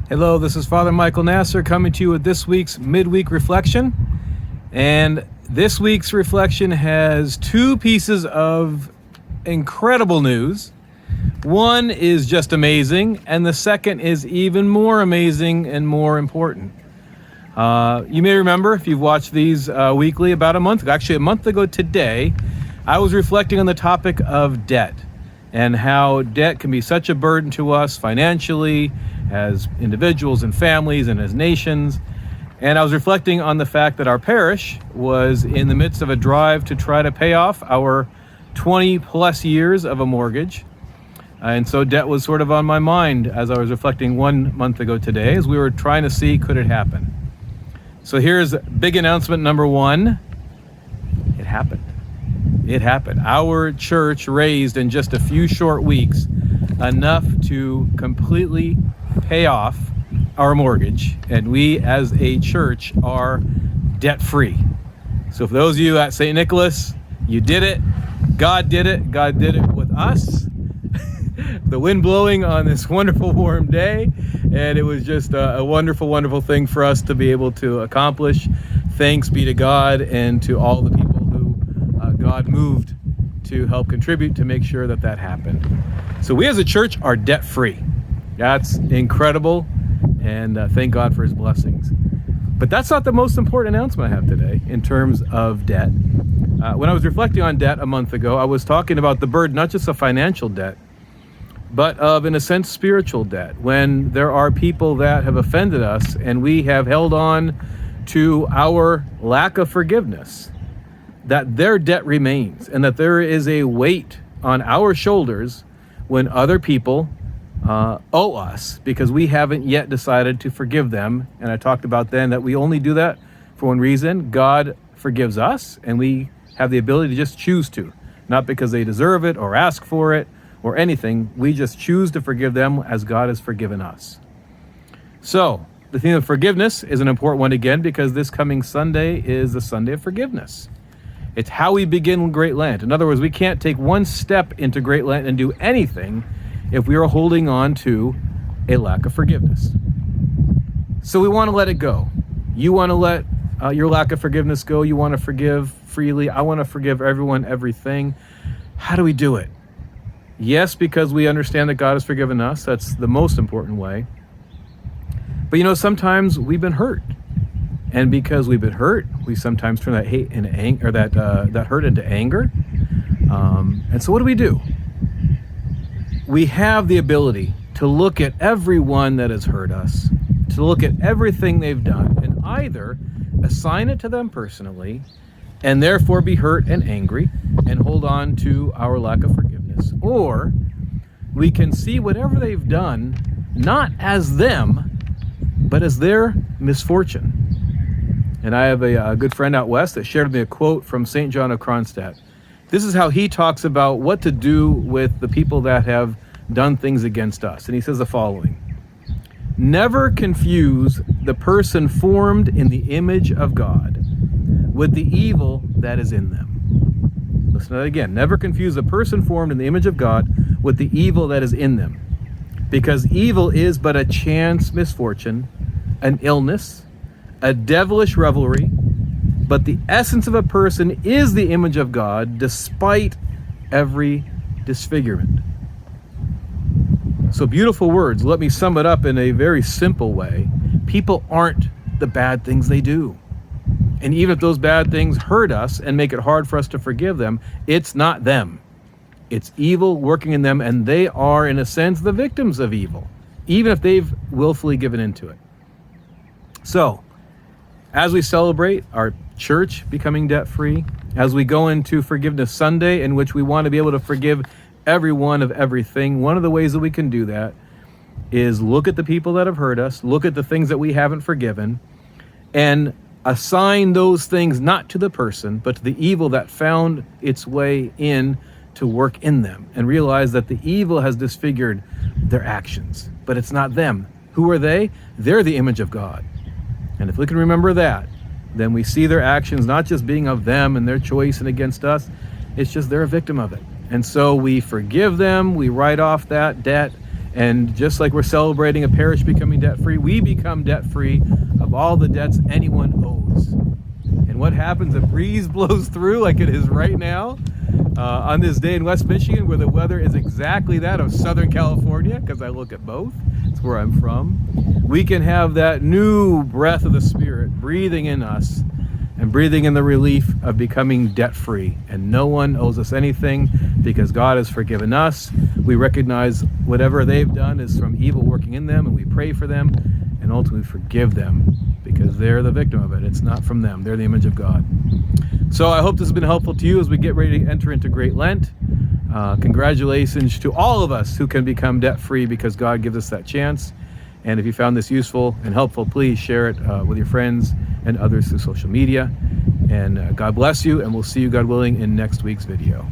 Hello, this is Father Michael Nasser coming to you with this week's Midweek Reflection. And this week's reflection has two pieces of incredible news. One is just amazing, and the second is even more amazing and more important. You may remember, if you've watched these weekly, about a month ago today, I was reflecting on the topic of debt and how debt can be such a burden to us financially, as individuals and families and as nations. And I was reflecting on the fact that our parish was in the midst of a drive to try to pay off our 20 plus years of a mortgage. And so debt was sort of on my mind as I was reflecting 1 month ago today, as we were trying to see, could it happen? So here's big announcement number one. It happened. It happened. Our church raised in just a few short weeks enough to completely pay off our mortgage, and we as a church are debt-free. So for those of you at St. Nicholas, you did it. God did it. God did it with us. The wind blowing on this wonderful warm day, and it was just a wonderful, wonderful thing for us to be able to accomplish. Thanks be to God and to all the people who God moved to help contribute to make sure that that happened. So we as a church are debt-free. That's incredible, and thank God for his blessings. But that's not the most important announcement I have today in terms of debt. When I was reflecting on debt a month ago, I was talking about the burden, not just of financial debt, but of, in a sense, spiritual debt. When there are people that have offended us and we have held on to our lack of forgiveness, that their debt remains and that there is a weight on our shoulders when other people owe us because we haven't yet decided to forgive them. And I talked about then that we only do that for one reason. God forgives us, and we have the ability to just choose to, not because they deserve it or ask for it or anything. We just choose to forgive them as God has forgiven us. So the theme of forgiveness is an important one again, because this coming Sunday is the Sunday of forgiveness. It's how we begin Great Lent. In other words, we can't take one step into Great Lent and do anything if we are holding on to a lack of forgiveness. So we want to let it go. You want to let your lack of forgiveness go. You want to forgive freely. I want to forgive everyone, everything. How do we do it? Yes, because we understand that God has forgiven us. That's the most important way. But sometimes we've been hurt. And because we've been hurt, we sometimes turn that hate into anger, or that hurt into anger. And so what do? We have the ability to look at everyone that has hurt us, to look at everything they've done, and either assign it to them personally, and therefore be hurt and angry, and hold on to our lack of forgiveness. Or we can see whatever they've done, not as them, but as their misfortune. And I have a good friend out west that shared with me a quote from St. John of Kronstadt. This is how he talks about what to do with the people that have done things against us. And he says the following: never confuse the person formed in the image of God with the evil that is in them. Listen to that again. Never confuse the person formed in the image of God with the evil that is in them. Because evil is but a chance misfortune, an illness, a devilish revelry, but the essence of a person is the image of God despite every disfigurement. So beautiful words. Let me sum it up in a very simple way. People aren't the bad things they do. And even if those bad things hurt us and make it hard for us to forgive them, it's not them. It's evil working in them, and they are, in a sense, the victims of evil, even if they've willfully given into it. So, as we celebrate our church becoming debt-free, as we go into Forgiveness Sunday, in which we want to be able to forgive everyone of everything, one of the ways that we can do that is look at the people that have hurt us, look at the things that we haven't forgiven, and assign those things not to the person, but to the evil that found its way in to work in them, and realize that the evil has disfigured their actions, but it's not them. Who are they? They're the image of God. And if we can remember that, then we see their actions not just being of them and their choice and against us, it's just they're a victim of it. And so we forgive them, we write off that debt, And just like we're celebrating a parish becoming debt-free, we become debt-free of all the debts anyone owes. And what happens? A breeze blows through like it is right now on this day in West Michigan, where the weather is exactly that of Southern California, because I look at both. It's where I'm from. We can have that new breath of the Spirit breathing in us and breathing in the relief of becoming debt-free. And no one owes us anything because God has forgiven us. We recognize whatever they've done is from evil working in them, and we pray for them and ultimately forgive them because they're the victim of it. It's not from them. They're the image of God. So I hope this has been helpful to you as we get ready to enter into Great Lent. Congratulations to all of us who can become debt-free because God gives us that chance. And if you found this useful and helpful, please share it with your friends and others through social media. And God bless you, and we'll see you, God willing, in next week's video.